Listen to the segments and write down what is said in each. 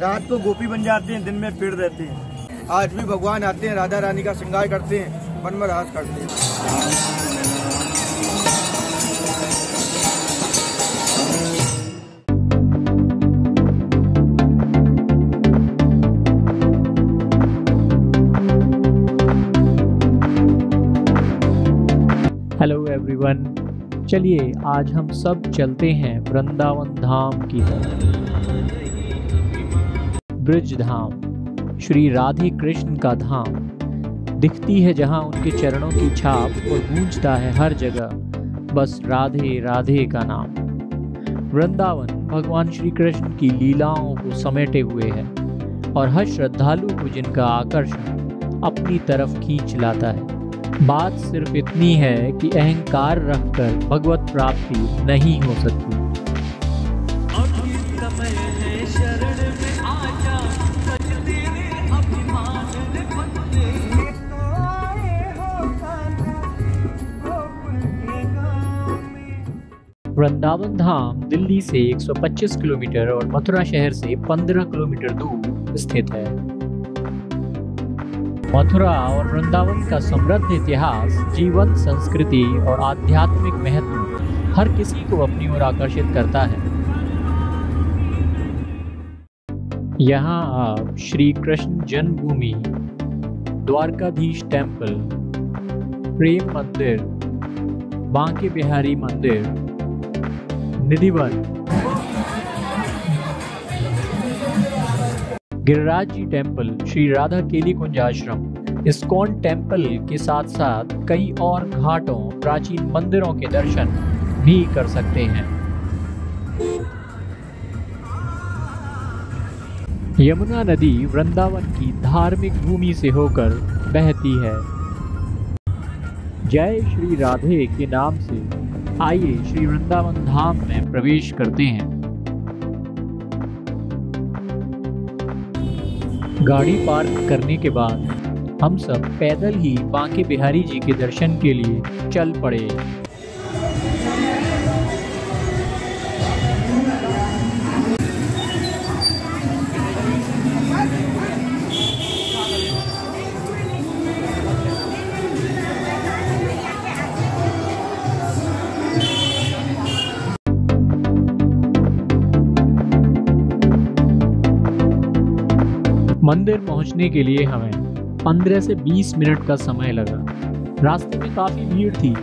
रात को गोपी बन जाते हैं, दिन में पेड़ रहते हैं। आज भी भगवान आते हैं, राधा रानी का श्रृंगार करते हैं, वन में रास करते हैं। हेलो एवरीवन, चलिए आज हम सब चलते हैं वृंदावन धाम की तरफ। ब्रज धाम श्री राधे कृष्ण का धाम दिखती है जहां उनके चरणों की छाप और गूंजता है हर जगह बस राधे राधे का नाम। वृंदावन भगवान श्री कृष्ण की लीलाओं को समेटे हुए है और हर श्रद्धालु को जिनका आकर्षण अपनी तरफ खींच लाता है। बात सिर्फ इतनी है कि अहंकार रखकर भगवत प्राप्ति नहीं हो सकती। वृंदावन धाम दिल्ली से 125 किलोमीटर और मथुरा शहर से 15 किलोमीटर दूर स्थित है। मथुरा और वृंदावन का समृद्ध इतिहास, जीवंत संस्कृति और आध्यात्मिक महत्व हर किसी को अपनी ओर आकर्षित करता है। यहाँ आप श्री कृष्ण जन्मभूमि, द्वारकाधीश टेम्पल, प्रेम मंदिर, बांके बिहारी मंदिर, निधिवन, गिरिराज जी टेम्पल, श्री राधा केली कुंज आश्रम, इस्कॉन टेम्पल के साथ साथ कई और घाटों, प्राचीन मंदिरों के दर्शन भी कर सकते हैं। यमुना नदी वृंदावन की धार्मिक भूमि से होकर बहती है। जय श्री राधे के नाम से आइए श्री वृंदावन धाम में प्रवेश करते हैं। गाड़ी पार्क करने के बाद हम सब पैदल ही बांके बिहारी जी के दर्शन के लिए चल पड़े। मंदिर पहुंचने के लिए हमें 15 से 20 मिनट का समय लगा। रास्ते में काफ़ी भीड़ थी,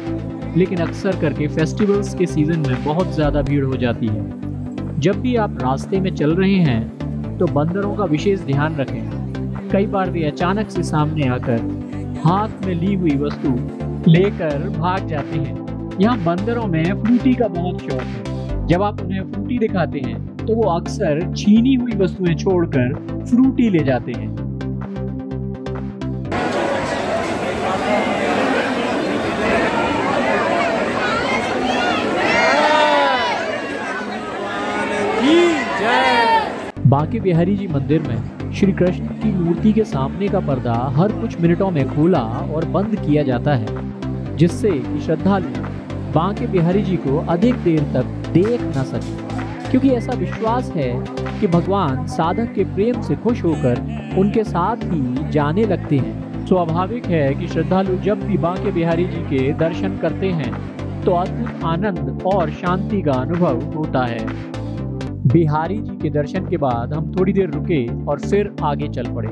लेकिन अक्सर करके फेस्टिवल्स के सीज़न में बहुत ज़्यादा भीड़ हो जाती है। जब भी आप रास्ते में चल रहे हैं तो बंदरों का विशेष ध्यान रखें। कई बार वे अचानक से सामने आकर हाथ में ली हुई वस्तु लेकर भाग जाते हैं। यहाँ बंदरों में फ्रूटी का बहुत शौक है। जब आप उन्हें फ्रूटी दिखाते हैं तो वो अक्सर छीनी हुई वस्तुएं छोड़कर फ्रूटी ले जाते हैं। बांके बिहारी जी मंदिर में श्री कृष्ण की मूर्ति के सामने का पर्दा हर कुछ मिनटों में खोला और बंद किया जाता है, जिससे कि श्रद्धालु बांके बिहारी जी को अधिक देर तक देख न सके, क्योंकि ऐसा विश्वास है कि भगवान साधक के प्रेम से खुश होकर उनके साथ ही जाने लगते हैं। स्वाभाविक है कि श्रद्धालु जब भी बांके बिहारी जी के दर्शन करते हैं तो अद्भुत आनंद और शांति का अनुभव होता है। बिहारी जी के दर्शन के बाद हम थोड़ी देर रुके और फिर आगे चल पड़े।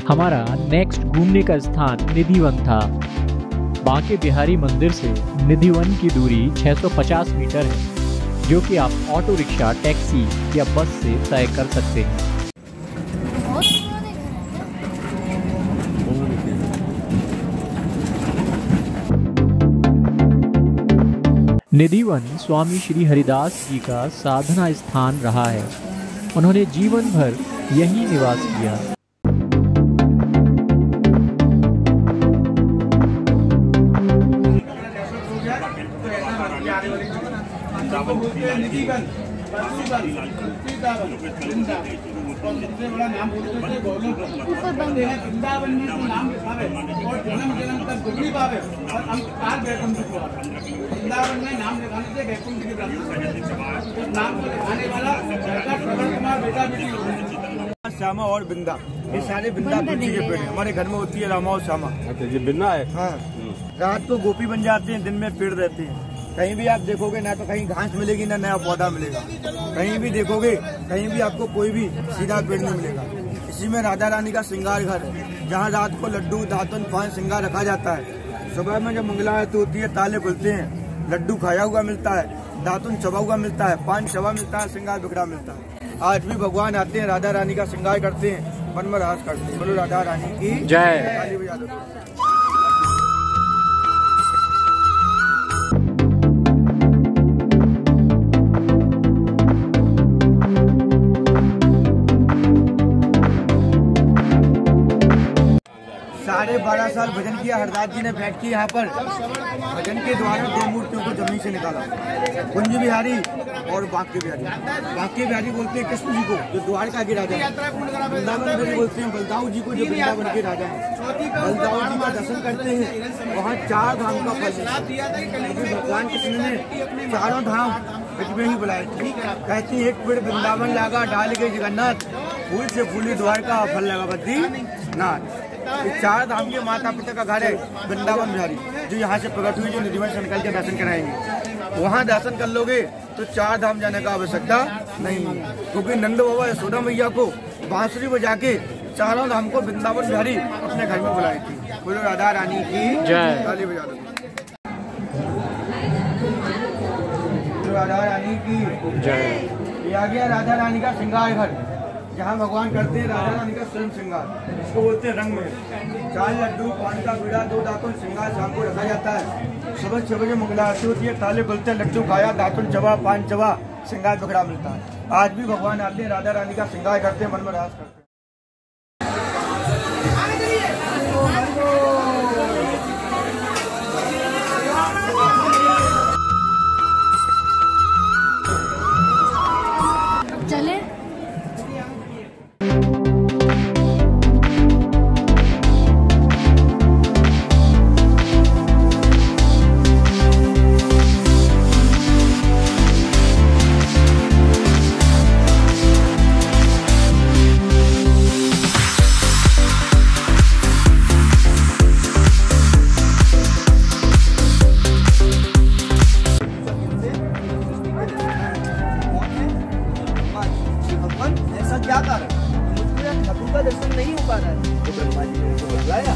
हमारा नेक्स्ट घूमने का स्थान निधिवन था। बांके बिहारी मंदिर से निधिवन की दूरी 650 मीटर है, जो कि आप ऑटो रिक्शा, टैक्सी या बस से तय कर सकते हैं। निधिवन स्वामी श्री हरिदास जी का साधना स्थान रहा है। उन्होंने जीवन भर यहीं निवास किया। और सबसे बड़ा नाम बोलते हैं वृंदावन में जो नाम लिखा है और जन्म तक दुगनी पावे और अंत काल वैकुंठ को वृंदावन में नाम लिखाने से वैकुंठ की प्राप्ति। इस नाम को लिखाने वाला श्रवण कुमार बेटा बेटी श्यामा और बिंदा, ये सारे बिंदा तुलसी के पेड़ हमारे घर में होती है। रामा और श्यामा। अच्छा, ये बिन्ना है। हाँ, रात को गोपी बन जाते हैं, दिन में पेड़ रहते हैं। कहीं भी आप देखोगे ना तो कहीं घास मिलेगी ना नया पौधा मिलेगा। कहीं भी देखोगे कहीं भी आपको कोई भी सीधा पेड़ नहीं मिलेगा। इसी में राधा रानी का श्रृंगार घर है, जहाँ रात को लड्डू दातन पान श्रृंगार रखा जाता है। सुबह में जब मंगला आरती होती है ताले खुलते हैं, लड्डू खाया हुआ मिलता है, दातुन चबा हुआ मिलता है, पान चबा मिलता है, श्रृंगार बिगड़ा मिलता है। आज भी भगवान आते हैं, राधा रानी का श्रृंगार करते हैं, मन में रास करते हैं। बोलो राधा रानी की जय। साढ़े 12 साल भजन किया हरदास जी ने बैठ के यहाँ पर। भजन के द्वारा दो मूर्तियों को जमीन से निकाला, कुंज बिहारी और बांके बिहारी। बांके बिहारी बोलते हैं कृष्ण जी को जो द्वारका के राजा है। वृंदावन बिहारी बोलते हैं बलदाऊ जी को जो वृंदावन के राजा है। बलदाऊ जी का दर्शन करते हैं, वहाँ 4 धाम का फल है। भगवान कृष्ण ने चारों धाम में ही बुलाए थे। कहते एक पेड़ वृंदावन लगा डाल के जगन्नाथ, फूल से फूली द्वारका फल लगा बद्रीनाथ। 4 धाम के माता पिता का घर है वृंदावन बिहारी, जो यहाँ से प्रकट हुई, जो निधिवन से निकल के दर्शन कराएंगे। वहाँ दर्शन कर लोगे तो 4 धाम जाने का आवश्यकता नहीं है, क्योंकि नंद बाबा यशोदा मैया को बांसुरी बजा के 4 धाम को वृंदावन बिहारी अपने घर में बुलाई थी। बोलो राधा रानी की जय। ताली बजा लो। राधा रानी की जय। ये आ गया राधा रानी का श्रृंगार घर, जहाँ भगवान करते हैं राधा रानी का स्वयं श्रृंगार। इसको बोलते हैं रंग में। 4 लड्डू, पान का बीड़ा, 2 दातुन श्रृंगार शाम को रखा जाता है। सुबह 6 बजे मंगला आरती होती है, ताले खुलते हैं, लड्डू खाया, दातुन चबा, पान चबा, श्रृंगार बिगड़ा मिलता है। आज भी भगवान आते हैं, राधा रानी का श्रृंगार करते हैं, मन में रास करते हैं। चले क्या कारण मुझे ठाकुर का दर्शन नहीं हो पा रहा है, तो ब्रह्मा जी ने तो बतलाया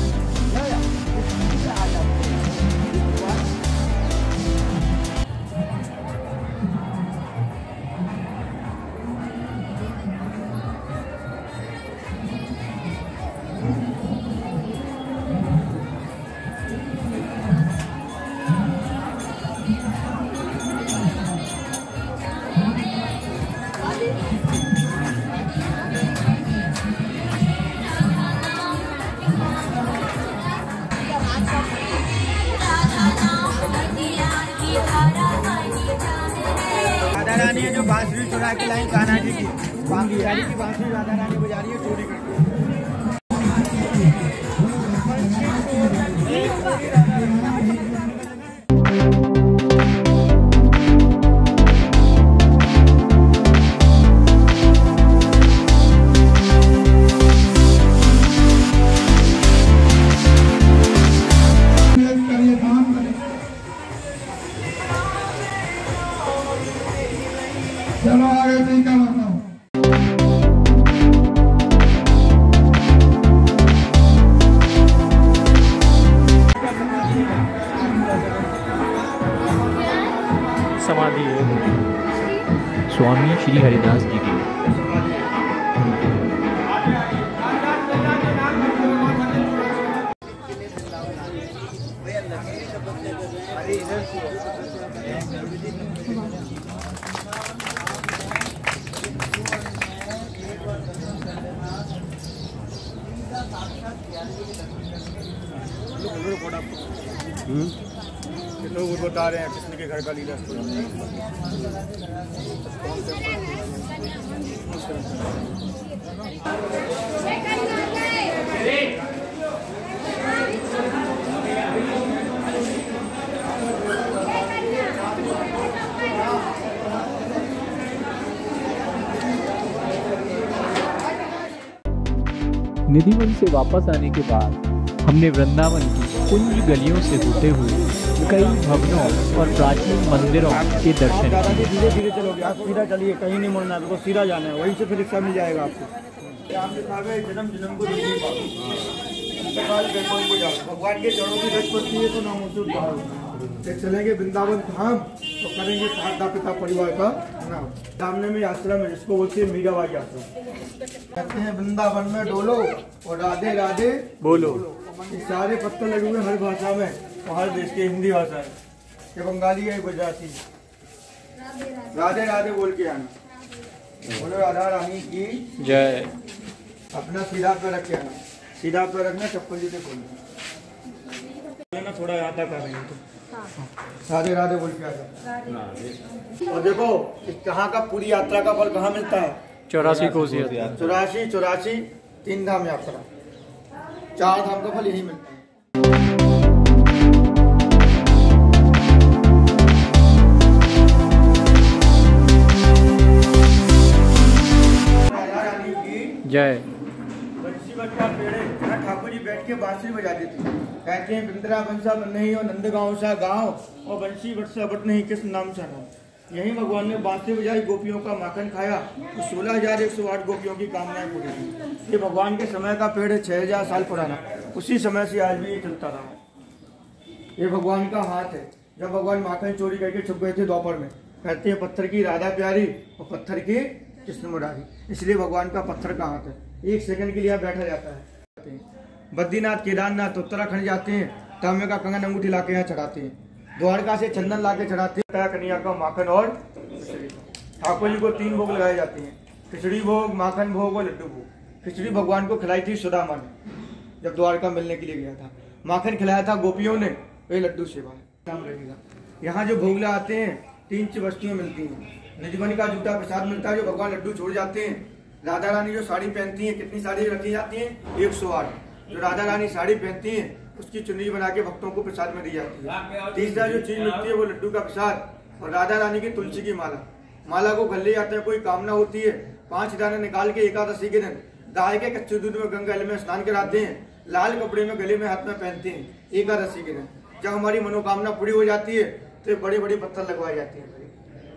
राधा रानी है जो बांसुरी चुरा के लाई कान्हा जी की, बांसुरी राधा रानी बजा रही है चोरी करके। चलो आगे नहीं क्या बताओ। समाधि है स्वामी श्री हरिदास जी की। लोग बता रहे हैं कृष्ण के घर का लीला निधिवन से वापस आने के बाद हमने वृंदावन की कुंज गलियों से होते हुए कई भवनों और प्राचीन मंदिरों के दर्शन किए। धीरे धीरे चलोगे, आप सीधा चलिए, कहीं नहीं मुड़ना, आपको सीधा जाना है, वहीं से फिर रिक्शा मिल जाएगा आपको। जन्म जन्म को भगवान के चरणों की रज पड़ती है तो नाम उसे चलेंगे वृंदावन धाम तो करेंगे माता पिता परिवार का नाम। सामने में आश्रम है जिसको बोलते हैं मीराबाई आश्रम। कहते हैं वृंदावन में डोलो और राधे राधे बोलो। ये सारे पत्थर लगे हुए हर भाषा में, और हर देश के हिंदी भाषा है, ये बंगाली है, गुजराती। राधे राधे बोल के आना। बोलो राधा रानी की जय। अपना सीधा पे रख के आना, सीधा पे रखना, चप्पल जूते खोलना, थोड़ा यहाँ तक आ गई तो राधे राधे बोल के आ जाओ। और देखो कहाँ का पूरी यात्रा का फल कहाँ मिलता है? 84 कोसी। 84 3 धाम यात्रा, 4 धाम का फल यही मिलता है। जय। बंसी बट्टा पेड़े जहाँ ठाकुर जी बैठ के बांसुरी बजाते थे, कहते हैं बिंद्रा बंसा बन नहीं और नंदगांव सा गांव और बंसी बट्टा बट नहीं किस नाम सा नाम। यही भगवान ने बांसुरी बजाई, गोपियों का माखन खाया तो 16,108 गोपियों की कामनाएं पूरी हुई। ये भगवान के समय का पेड़ है, 6,000 साल पुराना, उसी समय से आज भी ये चलता रहा। ये भगवान का हाथ है। जब भगवान माखन चोरी करके छुप गए थे द्वापर में, कहते हैं पत्थर की राधा प्यारी और पत्थर की कृष्ण मुरारी, इसलिए भगवान का पत्थर का हाथ है। 1 सेकंड के लिए यहाँ बैठा जाता है। बद्रीनाथ, केदारनाथ, उत्तराखंड जाते हैं, तांबे का कंगन अंगूठी लाके यहाँ चढ़ाते हैं, द्वारका से चंदन लाके चढ़ाते हैं, कन्या का माखन और ठाकुर जी को 3 भोग लगाए जाते हैं, खिचड़ी भोग, माखन भोग और लड्डू भोग। खिचड़ी भगवान को खिलाई थी सुदामा ने, जब द्वारका मिलने के लिए गया था। माखन खिलाया था गोपियों ने, वही लड्डू सेवा काम रहेगा। यहाँ जो भोग लगाते हैं 3 वस्तुएं मिलती हैं। निजमन का जूता प्रसाद मिलता है, जो भगवान लड्डू छोड़ जाते हैं। राधा रानी जो साड़ी पहनती हैं, कितनी साड़ी रखी जाती हैं? 108। जो राधा रानी साड़ी पहनती हैं उसकी चुन्नी बना के भक्तों को प्रसाद में दी जाती है। तीसरा जो चीज मिलती है वो लड्डू का प्रसाद और राधा रानी की तुलसी की माला। माला को गले जाते हैं, कोई कामना होती है 5 दाने निकाल के एकादशी के दिन गाय के कच्चे दूध में गंगा जल में स्नान कराते हैं, लाल कपड़े में गले में हाथ में पहनते हैं। एकादशी के दिन जब हमारी मनोकामना पूरी हो जाती है तो बड़े बड़े पत्थर लगवाए जाते हैं।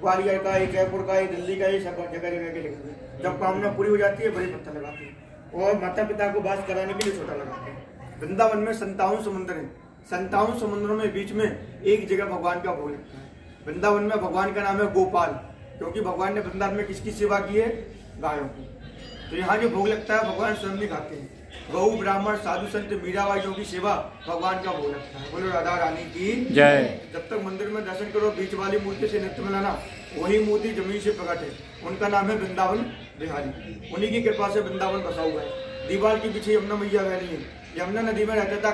ग्वालियर का, जयपुर का, दिल्ली का, ये सब जगह जगह के लिखते हैं। जब कामना पूरी हो जाती है बड़े पत्थर लगाते हैं और माता पिता को बात कराने के लिए छोटा लगाते हैं। वृंदावन में 57 समुद्र है, 57 समुद्रों में बीच में एक जगह भगवान का भोग लगता है। वृंदावन में भगवान का नाम है गोपाल, क्योंकि भगवान ने वृंदावन में किसकी सेवा की है? गायों की। तो यहाँ जो भोग लगता है भगवान स्वयं भी खाते हैं। गौ, ब्राह्मण, साधु संत, मीराबाइयों की सेवा भगवान का भोग लगता है। बोलो राधा रानी की जय। जब तक मंदिर में दर्शन करो, बीच वाली मूर्ति से नित्य मिलाना, वही मूर्ति जमीन से प्रकट है, उनका नाम है वृंदावन बिहारी। उन्हीं की कृपा से वृंदावन बसा हुआ है। दीवार के पीछे यमुना मैया बह रही है। यमुना नदी में रहता था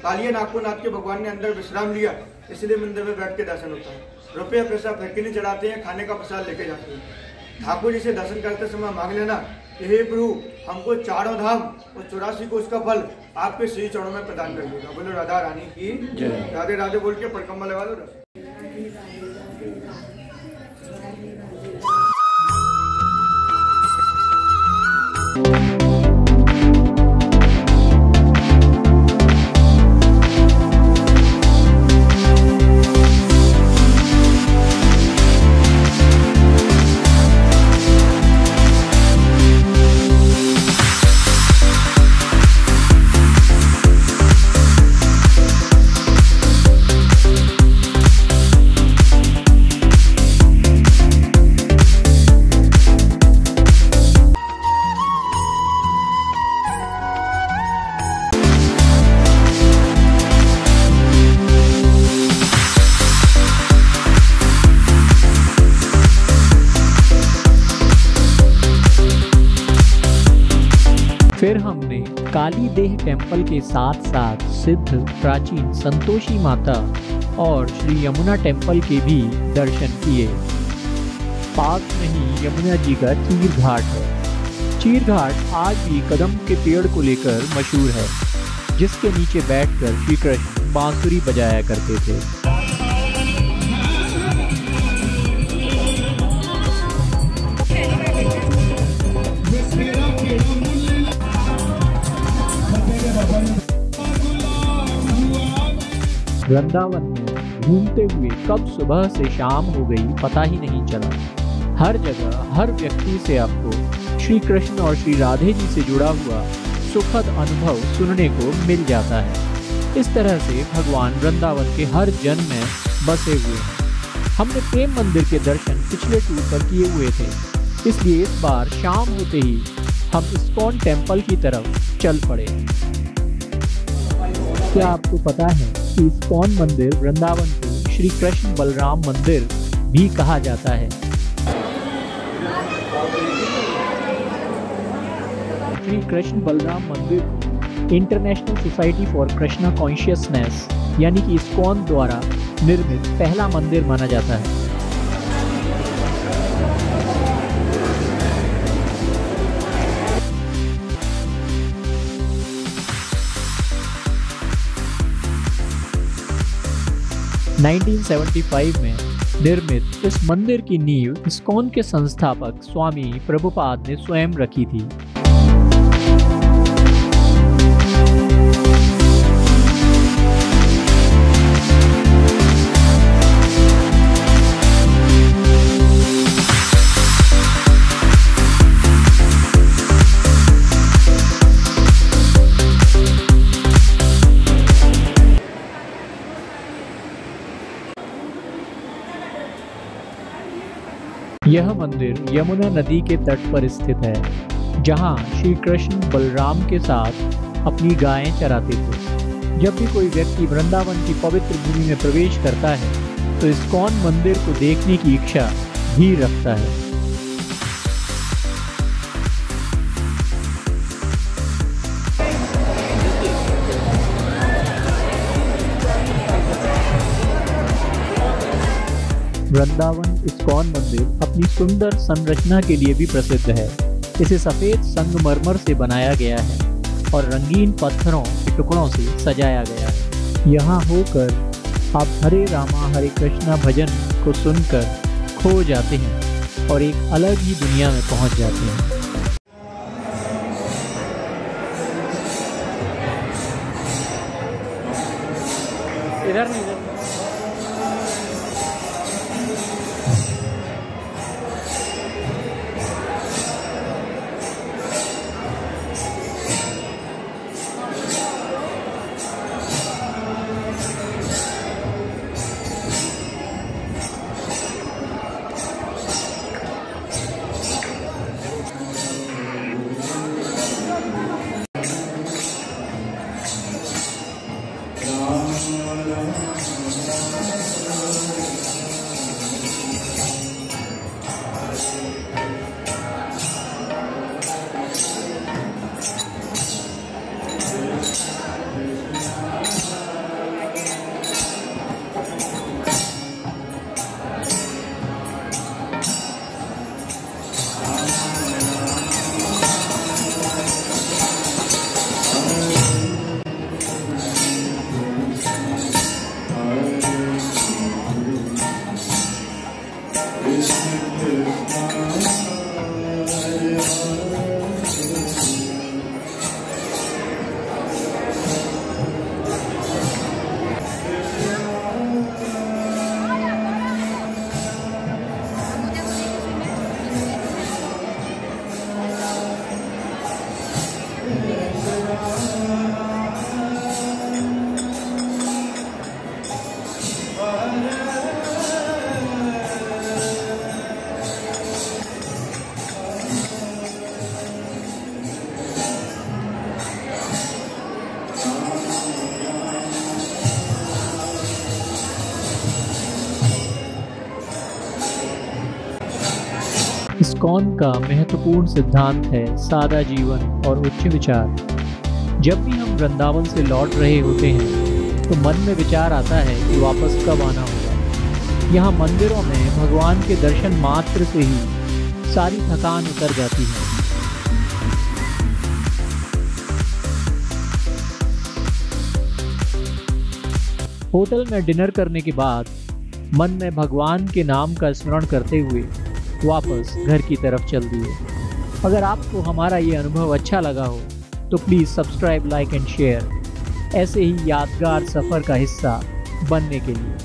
कालियानाग को नाथ के भगवान ने अंदर विश्राम लिया, इसलिए मंदिर में बैठ के दर्शन होता है। रुपया पैसा फेंके नहीं चढ़ाते हैं, खाने का प्रसाद लेके जाते हैं। ठाकुर जी से दर्शन करते समय मांग लेना, हे प्रभु हमको 4 धाम और 84 को उसका फल आपके श्री चरणों में प्रदान करिएगा। बोलो राधा रानी की राधे राधे बोल के परिक्रमा लगा दो। फिर हमने काली देह टेम्पल के साथ साथ सिद्ध प्राचीन संतोषी माता और श्री यमुना टेम्पल के भी दर्शन किए। पास में ही यमुना जी का तीर घाट है। क्षीर घाट आज भी कदम के पेड़ को लेकर मशहूर है, जिसके नीचे बैठकर श्री कृष्ण बांसुरी बजाया करते थे। वृंदावन में घूमते हुए कब सुबह से शाम हो गई पता ही नहीं चला। हर जगह हर व्यक्ति से आपको श्री कृष्ण और श्री राधे जी से जुड़ा हुआ सुखद अनुभव सुनने को मिल जाता है। इस तरह से भगवान वृंदावन के हर जन में बसे हुए हैं। हमने प्रेम मंदिर के दर्शन पिछले टूर पर किए हुए थे, इसलिए इस बार शाम होते ही हम इस्कॉन टेम्पल की तरफ चल पड़े। क्या आपको पता है कि इस्कॉन मंदिर वृंदावन को श्री कृष्ण बलराम मंदिर भी कहा जाता है। श्री कृष्ण बलराम मंदिर को international society for Krishna consciousness यानी कि इस्कॉन द्वारा निर्मित पहला मंदिर माना जाता है। नाइनटीन 1975 में निर्मित इस मंदिर की नींव इस्कॉन के संस्थापक स्वामी प्रभुपाद ने स्वयं रखी थी। यह मंदिर यमुना नदी के तट पर स्थित है, जहां श्री कृष्ण बलराम के साथ अपनी गायें चराते थे। जब भी कोई व्यक्ति वृंदावन की पवित्र भूमि में प्रवेश करता है तो इस्कॉन मंदिर को देखने की इच्छा भी रखता है। वृंदावन इस्कॉन मंदिर अपनी सुंदर संरचना के लिए भी प्रसिद्ध है। इसे सफ़ेद संगमरमर से बनाया गया है और रंगीन पत्थरों के टुकड़ों से सजाया गया है। यहाँ होकर आप हरे रामा हरे कृष्णा भजन को सुनकर खो जाते हैं और एक अलग ही दुनिया में पहुँच जाते हैं। इधर नहीं, इस्कॉन का महत्वपूर्ण सिद्धांत है सादा जीवन और उच्च विचार। जब भी हम वृंदावन से लौट रहे होते हैं तो मन में विचार आता है कि वापस कब आना होगा। यहाँ मंदिरों में भगवान के दर्शन मात्र से ही सारी थकान उतर जाती है। होटल में डिनर करने के बाद मन में भगवान के नाम का स्मरण करते हुए वापस घर की तरफ चल दिए। अगर आपको हमारा ये अनुभव अच्छा लगा हो तो please subscribe, like and share ऐसे ही यादगार सफ़र का हिस्सा बनने के लिए।